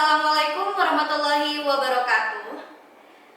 Assalamualaikum warahmatullahi wabarakatuh.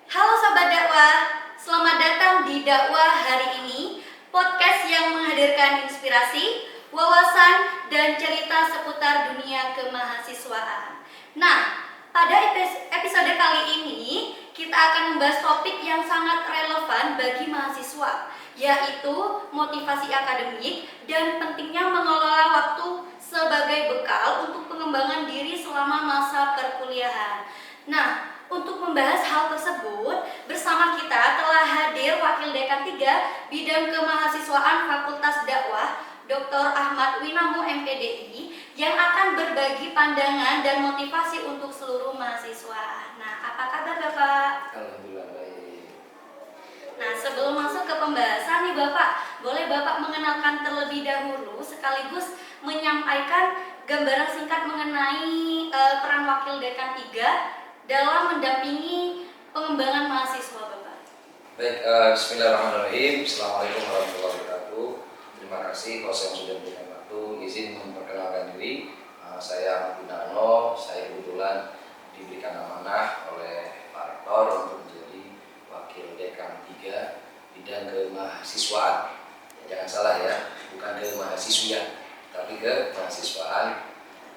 Halo sahabat dakwah, selamat datang di dakwah hari ini, podcast yang menghadirkan inspirasi, wawasan, dan cerita seputar dunia kemahasiswaan. Nah, pada episode kali ini kita akan membahas topik yang sangat relevan bagi mahasiswa, yaitu motivasi akademik dan pentingnya mengelola waktu sebagai bekal untuk pengembangan diri selama masa perkuliahan. Nah, untuk membahas hal tersebut, bersama kita telah hadir Wakil Dekan 3 Bidang Kemahasiswaan Fakultas Dakwah, Dr. Ahmad Winamu MPDI, yang akan berbagi pandangan dan motivasi untuk seluruh mahasiswa. Nah, apa kabar Bapak? Alhamdulillah baik. Nah, sebelum masuk ke pembahasan nih Bapak, boleh Bapak mengenalkan terlebih dahulu sekaligus menyampaikan gambaran singkat mengenai peran Wakil Dekan 3 dalam mendampingi pengembangan mahasiswa Bapak. Baik, bismillahirrahmanirrahim. Assalamualaikum warahmatullahi wabarakatuh. Terima kasih kalau saya sudah memberikan waktu. Izin memperkenalkan diri. Saya Ahmad Winarno. Saya kebetulan diberikan amanah oleh Pak Rektor untuk menjadi Wakil Dekan 3 Bidang Kemahasiswaan. Jangan salah ya, bukan kemahasiswian, tapi kemahasiswaan,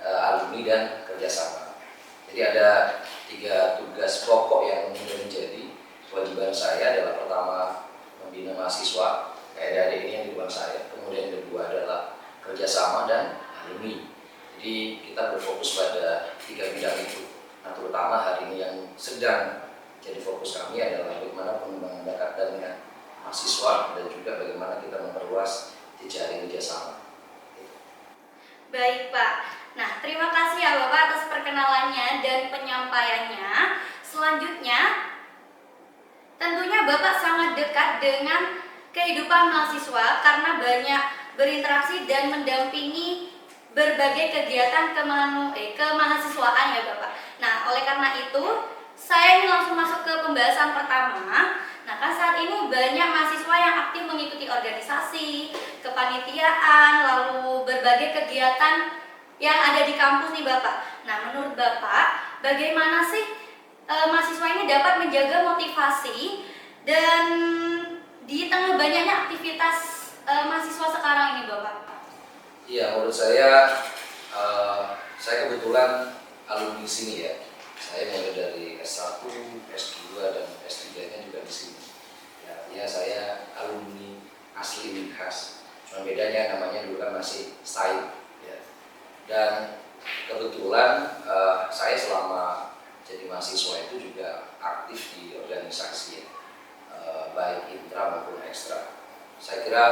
alumni dan kerjasama. Jadi ada 3 tugas pokok yang menjadi kewajiban saya. Adalah pertama, membina mahasiswa kayak adik ini yang di depan saya. Kemudian yang kedua adalah kerjasama dan alumni. Jadi kita berfokus pada 3 bidang itu. Nah, terutama hari ini yang sedang jadi fokus kami adalah bagaimana pengembangan bakat dan minat mahasiswa dan juga bagaimana kita memperluas jejaring kerjasama. Baik Pak, nah terima kasih ya Bapak atas perkenalannya dan penyampaiannya. Selanjutnya, tentunya Bapak sangat dekat dengan kehidupan mahasiswa karena banyak berinteraksi dan mendampingi berbagai kegiatan kemahasiswaan ya Bapak. Nah, oleh karena itu, saya ingin langsung masuk ke pembahasan pertama. Nah, kan saat ini banyak mahasiswa yang aktif mengikuti organisasi, kepanitiaan, lalu berbagai kegiatan yang ada di kampus nih Bapak. Nah, menurut Bapak, bagaimana sih mahasiswa ini dapat menjaga motivasi dan di tengah banyaknya aktivitas mahasiswa sekarang ini Bapak? Iya, menurut saya kebetulan alumni sini ya. Saya mulai dari S1, S2 dan S3-nya juga di sini. Ya, artinya saya alumni asli Minhas. Cuma bedanya namanya dulu kan masih STAI. Ya. Dan kebetulan saya selama jadi mahasiswa itu juga aktif di organisasi ya. Baik intra maupun ekstra. Saya kira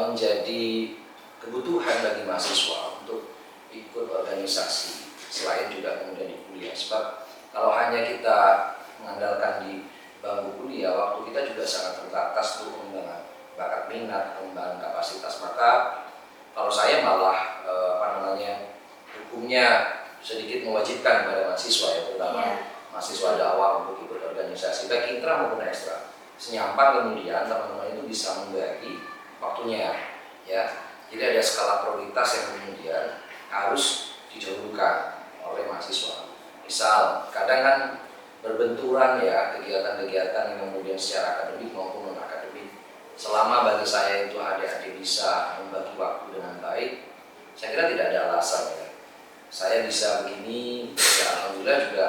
menjadi kebutuhan bagi mahasiswa untuk ikut organisasi selain juga kemudian di kuliah. Sebab kalau hanya kita mengandalkan di bangku kuliah, waktu kita juga sangat terbatas untuk pengembangan bakat minat, pengembangan kapasitas. Maka kalau saya malah hukumnya sedikit mewajibkan kepada mahasiswa ya, terutama mahasiswa dakwah untuk ikut organisasi baik intra maupun ekstra. Senyampan kemudian teman-teman itu bisa membagi waktunya ya. Jadi ada skala prioritas yang kemudian harus didahulukan oleh mahasiswa. Misal kadang kan berbenturan ya kegiatan-kegiatan yang kemudian secara akademik maupun non akademik. Selama bagi saya itu adik-adik bisa membagi waktu dengan baik, saya kira tidak ada alasan ya. Saya bisa begini, ya alhamdulillah juga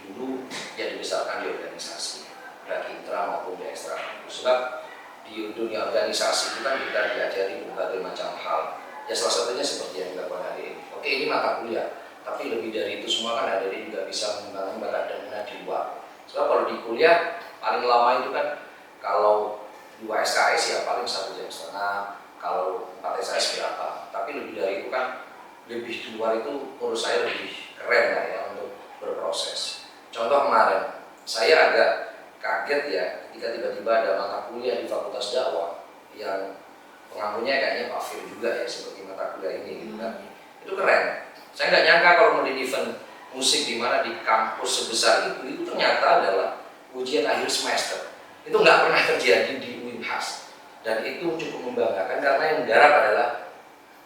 dulu ya dibesarkan di organisasi, baik intra maupun di ekstra. Sebab di dunia organisasi itu kan kita diajari berbagai macam hal. Ya salah satunya seperti yang dilakukan hari ini. Oke, ini mata kuliah, tapi lebih dari itu semua kan adik juga bisa mengembangkan bakat dan minat di luar. Sebab kalau di kuliah paling lama itu kan kalau 2 SKS ya paling 1,5 jam. Kalau 4 SKS berapa? Tapi lebih dari itu kan lebih di luar itu menurut saya lebih keren lah ya untuk berproses. Contoh kemarin saya agak kaget ya ketika tiba-tiba ada mata kuliah di Fakultas Dakwah yang pengampunya kayaknya Pak Fir juga ya seperti mata kuliah ini gitu kan. Itu keren. Saya nggak nyangka kalau mau di event musik di mana di kampus sebesar itu ternyata adalah ujian akhir semester. Itu nggak pernah terjadi di Unhas dan itu cukup membanggakan karena yang menggarap adalah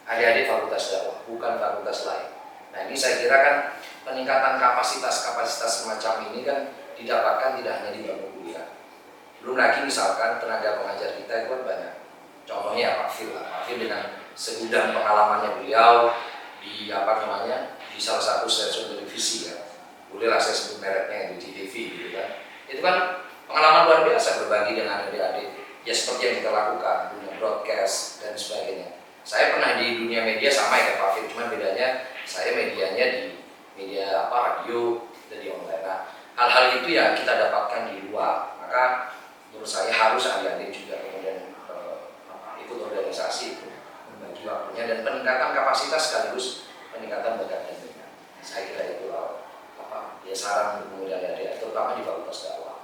adik-adik Fakultas Dakwah, bukan fakultas lain. Nah ini saya kira kan peningkatan kapasitas semacam ini kan didapatkan tidak hanya di bangku kuliah. Belum lagi misalkan tenaga pengajar kita itu kan banyak. Contohnya Pak Fir lah. Pak Fir dengan segudang pengalamannya beliau di di salah satu stasiun televisi ya. Bolehlah saya sebut mereknya di TV gitu kan. Itu kan pengalaman luar biasa berbagi dengan adik-adik. Ya seperti yang kita lakukan, dunia broadcast dan sebagainya. Saya pernah di dunia media sama ya Pak Fir, cuman bedanya saya medianya di media radio dan di online. Nah, hal-hal itu ya kita dapatkan di luar. Maka menurut saya harus adik-adik juga kemudian ikut organisasi itu, membagi waktunya dan peningkatan kapasitas sekaligus peningkatan bakat dan minat. Saya kira itu ya saran untuk kemudian adik-adik, terutama di Fakultas Dakwah.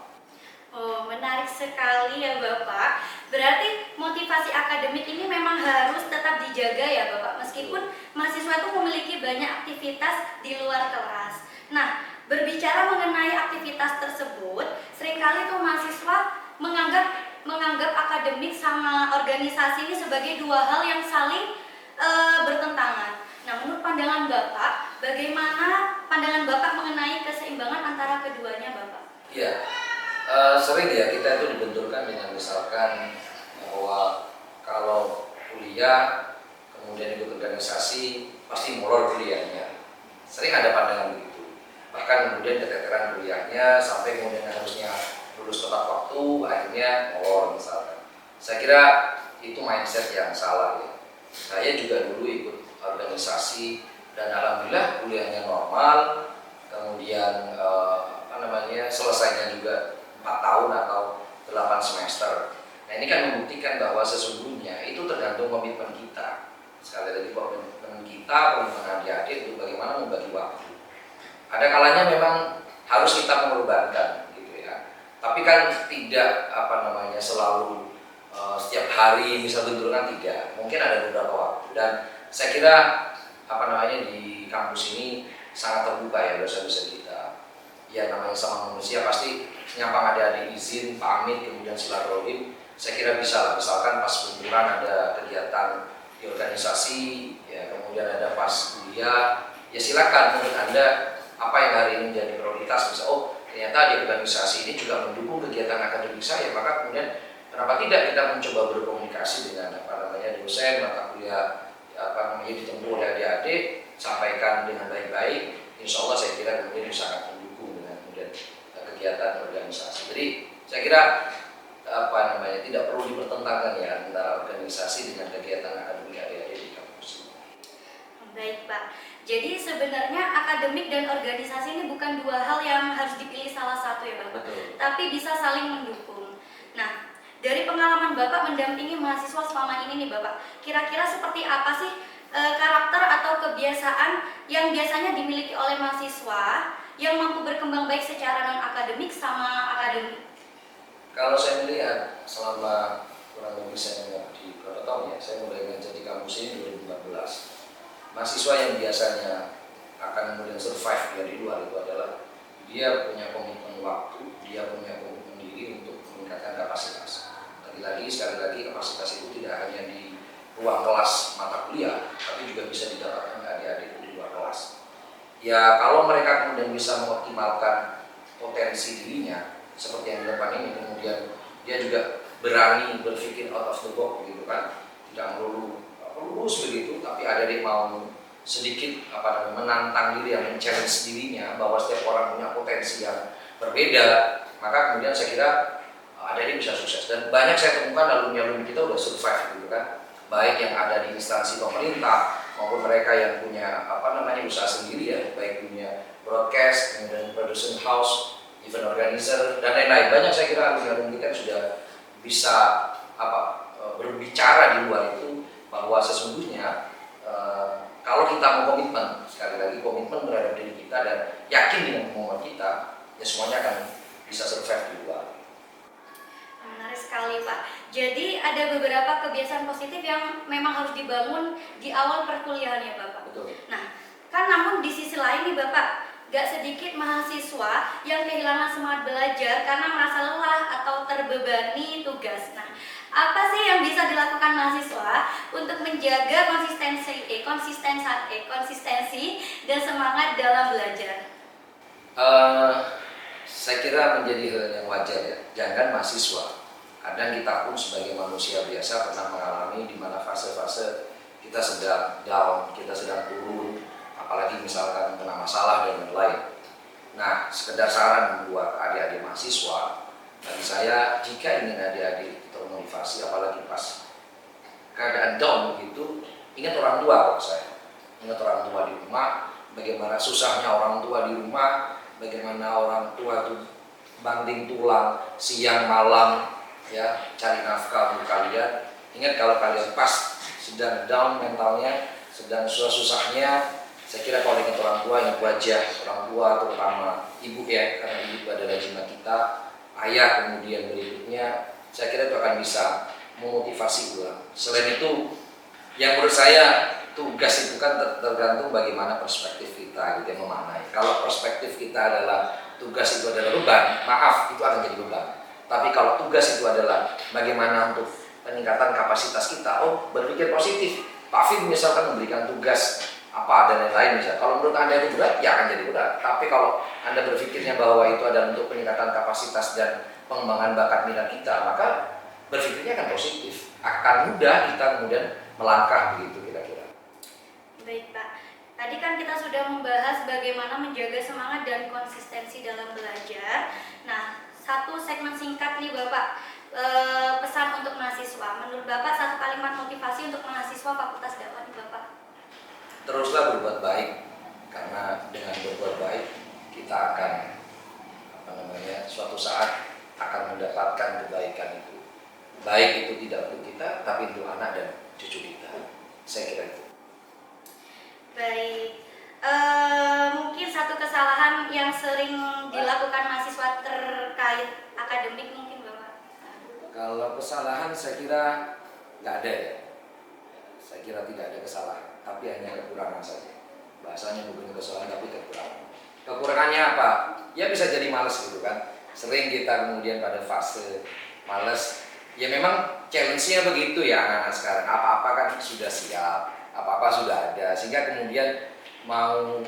Oh, menarik sekali ya Bapak. Berarti motivasi akademik ini memang harus tetap dijaga ya Bapak, meskipun mahasiswa itu memiliki banyak aktivitas di luar kelas. Nah, berbicara mengenai aktivitas tersebut, seringkali tuh mahasiswa menganggap akademik sama organisasi ini sebagai dua hal yang saling bertentangan. Nah, menurut pandangan Bapak, bagaimana pandangan Bapak mengenai keseimbangan antara keduanya Bapak? Iya. Sering ya kita itu dibenturkan dengan misalkan bahwa kalau kuliah kemudian ikut organisasi pasti molor kuliahnya. Sering ada pandangan begitu. Bahkan kemudian keteteran kuliahnya sampai kemudian harusnya lulus tepat waktu akhirnya molor misalkan. Saya kira itu mindset yang salah ya. Saya juga dulu ikut organisasi dan alhamdulillah kuliahnya normal, kemudian selesainya juga 4 tahun atau 8 semester. Nah ini kan membuktikan bahwa sesungguhnya itu tergantung komitmen kita. Sekali lagi komitmen kita, komitmen adik-adik untuk bagaimana membagi waktu. Ada kalanya memang harus kita mengorbankan gitu ya. Tapi kan tidak selalu setiap hari misal benturan tidak. Mungkin ada beberapa waktu dan saya kira di kampus ini sangat terbuka ya dosen-dosen kita. Ya namanya sama manusia pasti nyapa adik-adik izin, pamit, kemudian silaturahim. Saya kira bisa lah, misalkan pas benturan ada kegiatan di organisasi, ya kemudian ada pas kuliah, ya silakan menurut Anda apa yang hari ini menjadi prioritas. Bisa ternyata di organisasi ini juga mendukung kegiatan akademik saya, maka kemudian kenapa tidak kita mencoba berkomunikasi dengan dosen, mata kuliah ditempuh oleh adik-adik, sampaikan dengan baik-baik. Insya Allah saya kira kemudian sangat mendukung dengan kemudian kegiatan organisasi. Jadi saya kira tidak perlu dipertentangkan ya antara organisasi dengan kegiatan akademik adik-adik di kampus. Baik Pak. Jadi sebenarnya akademik dan organisasi ini bukan dua hal yang harus dipilih salah satu ya Bapak. Betul. Tapi bisa saling mendukung. Nah, dari pengalaman Bapak mendampingi mahasiswa selama ini nih Bapak, kira-kira seperti apa sih karakter atau kebiasaan yang biasanya dimiliki oleh mahasiswa yang mampu berkembang baik secara non-akademik sama akademik? Kalau saya melihat selama kurang lebih saya di berapa tahun ya, saya mulai ngajar di kampus ini 2014. Mahasiswa yang biasanya akan kemudian survive dari luar itu adalah dia punya komitmen waktu, dia punya komitmen diri untuk meningkatkan kapasitas. Sekali lagi kapasitas itu tidak hanya di ruang kelas mata kuliah, tapi juga bisa didapatkan adik-adik di luar kelas. Ya kalau mereka kemudian bisa mengoptimalkan potensi dirinya seperti yang dilakukan ini, kemudian dia juga berani berpikir out of the box gitu kan, tidak melulu lurus begitu, tapi ada yang mau sedikit menantang diri, yang men-challenge dirinya bahwa setiap orang punya potensi yang berbeda, maka kemudian saya kira ada yang bisa sukses. Dan banyak saya temukan alumni-alumni kita udah survive gitu kan, baik yang ada di instansi pemerintah maupun mereka yang punya usaha sendiri ya, baik punya broadcast, kemudian production house, event organizer dan lain-lain. Banyak saya kira alumni-alumni kita sudah bisa berbicara di luar itu bahwa sesungguhnya kalau kita mau komitmen, sekali lagi komitmen terhadap diri kita dan yakin dengan kemampuan kita, ya semuanya akan bisa survive di luar. Menarik sekali Pak. Jadi ada beberapa kebiasaan positif yang memang harus dibangun di awal perkuliahan ya Bapak. Betul. Nah, kan namun di sisi lain nih Bapak, gak sedikit mahasiswa yang kehilangan semangat belajar karena merasa lelah atau terbebani tugas. Nah, Apa sih yang bisa dilakukan mahasiswa untuk menjaga konsistensi dan semangat dalam belajar? Saya kira menjadi hal yang wajar ya. Jangan mahasiswa, kadang kita pun sebagai manusia biasa pernah mengalami di mana fase-fase kita sedang down, kita sedang turun, apalagi misalkan kena masalah dan lain-lain. Nah, sekedar saran buat adik-adik mahasiswa, bagi saya jika ingin adik-adik termotivasi, apalagi pas keadaan down begitu, ingat orang tua kok saya. Ingat orang tua di rumah, bagaimana susahnya orang tua di rumah, bagaimana orang tua itu banting tulang siang malam ya cari nafkah untuk kalian. Ingat kalau kalian pas sedang down mentalnya, sedang susah-susahnya, saya kira kalau ingat orang tua, ingat wajah orang tua, terutama ibu ya, karena ibu adalah jimat kita, ayah kemudian berikutnya, saya kira itu akan bisa memotivasi ulang. Selain itu, yang menurut saya tugas itu kan tergantung bagaimana perspektif kita gitu yang memaknai. Kalau perspektif kita adalah tugas itu adalah beban, maaf itu akan jadi beban. Tapi kalau tugas itu adalah bagaimana untuk peningkatan kapasitas kita, oh berpikir positif. Pak Fim misalkan memberikan tugas apa dan lain-lain misalnya. Kalau menurut Anda itu berat, ya akan jadi berat. Tapi kalau Anda berpikirnya bahwa itu adalah untuk peningkatan kapasitas dan pengembangan bakat minat kita, maka berpikirnya akan positif. Akan mudah kita kemudian melangkah begitu kira-kira. Baik Pak, tadi kan kita sudah membahas bagaimana menjaga semangat dan konsistensi dalam belajar. Nah, satu segmen singkat nih Bapak, pesan untuk mahasiswa. Menurut Bapak satu kalimat motivasi untuk mahasiswa Fakultas Dakwah nih Bapak. Teruslah berbuat baik, karena dengan berbuat baik kita akan suatu saat akan mendapatkan kebaikan itu. Baik itu tidak untuk kita, tapi untuk anak dan cucu kita. Saya kira itu. Baik, mungkin satu kesalahan yang sering dilakukan mahasiswa terkait akademik mungkin Bapak. Kalau kesalahan saya kira nggak ada ya. Saya kira tidak ada kesalahan, tapi hanya kekurangan saja. Bahasanya bukan kesalahan tapi kekurangan. Kekurangannya apa? Ya bisa jadi malas gitu kan. Sering kita kemudian pada fase malas. Ya memang challenge-nya begitu ya anak-anak sekarang. Apa-apa kan sudah siap, apa-apa sudah ada, sehingga kemudian mau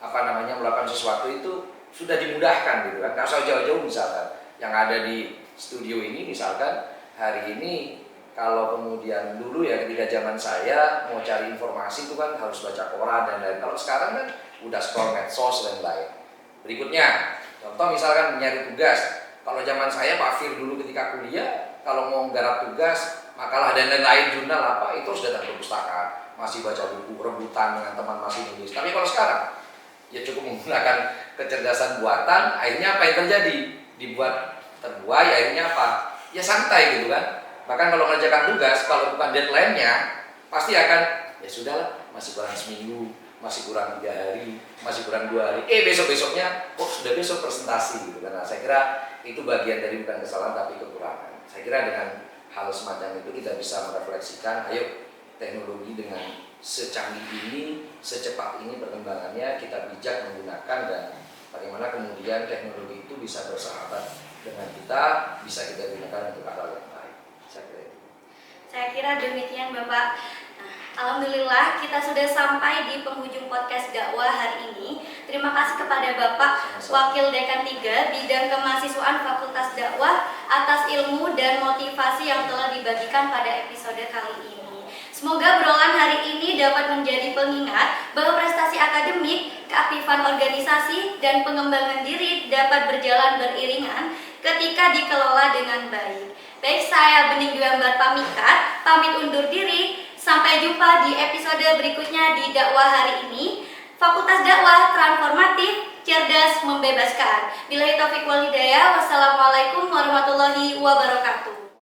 melakukan sesuatu itu sudah dimudahkan gitu kan. Nggak usah jauh-jauh misalkan yang ada di studio ini misalkan hari ini. Kalau kemudian dulu ya ketika zaman saya mau cari informasi itu kan harus baca koran dan lain-lain. Kalau sekarang kan udah scroll medsos dan lain-lain. Berikutnya, contoh misalkan mencari tugas. Kalau zaman saya Pak Fir dulu ketika kuliah, kalau mau garap tugas, makalah dan lain-lain jurnal apa itu harus datang ke perpustakaan, masih baca buku, rebutan dengan teman masih nulis. Tapi kalau sekarang ya cukup menggunakan kecerdasan buatan, akhirnya apa yang terjadi? Dibuat terbuai, akhirnya apa? Ya santai gitu kan. Bahkan kalau mengerjakan tugas, kalau bukan deadline-nya, pasti akan, ya sudahlah, masih kurang seminggu, masih kurang 3 hari, masih kurang 2 hari. Besok-besoknya, sudah besok presentasi gitu kan. Nah, saya kira itu bagian dari bukan kesalahan tapi kekurangan. Saya kira dengan hal semacam itu kita bisa merefleksikan, ayo teknologi dengan secanggih ini, secepat ini perkembangannya, kita bijak menggunakan dan bagaimana kemudian teknologi itu bisa bersahabat dengan kita, bisa kita gunakan untuk hal yang baik. Saya kira demikian Bapak. Nah, alhamdulillah kita sudah sampai di penghujung podcast dakwah hari ini. Terima kasih kepada Bapak Wakil Dekan 3 Bidang Kemahasiswaan Fakultas Dakwah atas ilmu dan motivasi yang telah dibagikan pada episode kali ini. Semoga obrolan hari ini dapat menjadi pengingat bahwa prestasi akademik, keaktifan organisasi, dan pengembangan diri dapat berjalan beriringan ketika dikelola dengan baik. Baik, saya Bening Dwi Ambar pamit undur diri. Sampai jumpa di episode berikutnya di dakwah hari ini. Fakultas Dakwah Transformatif, Cerdas Membebaskan. Billahi taufiq wal hidayah. Wassalamualaikum warahmatullahi wabarakatuh.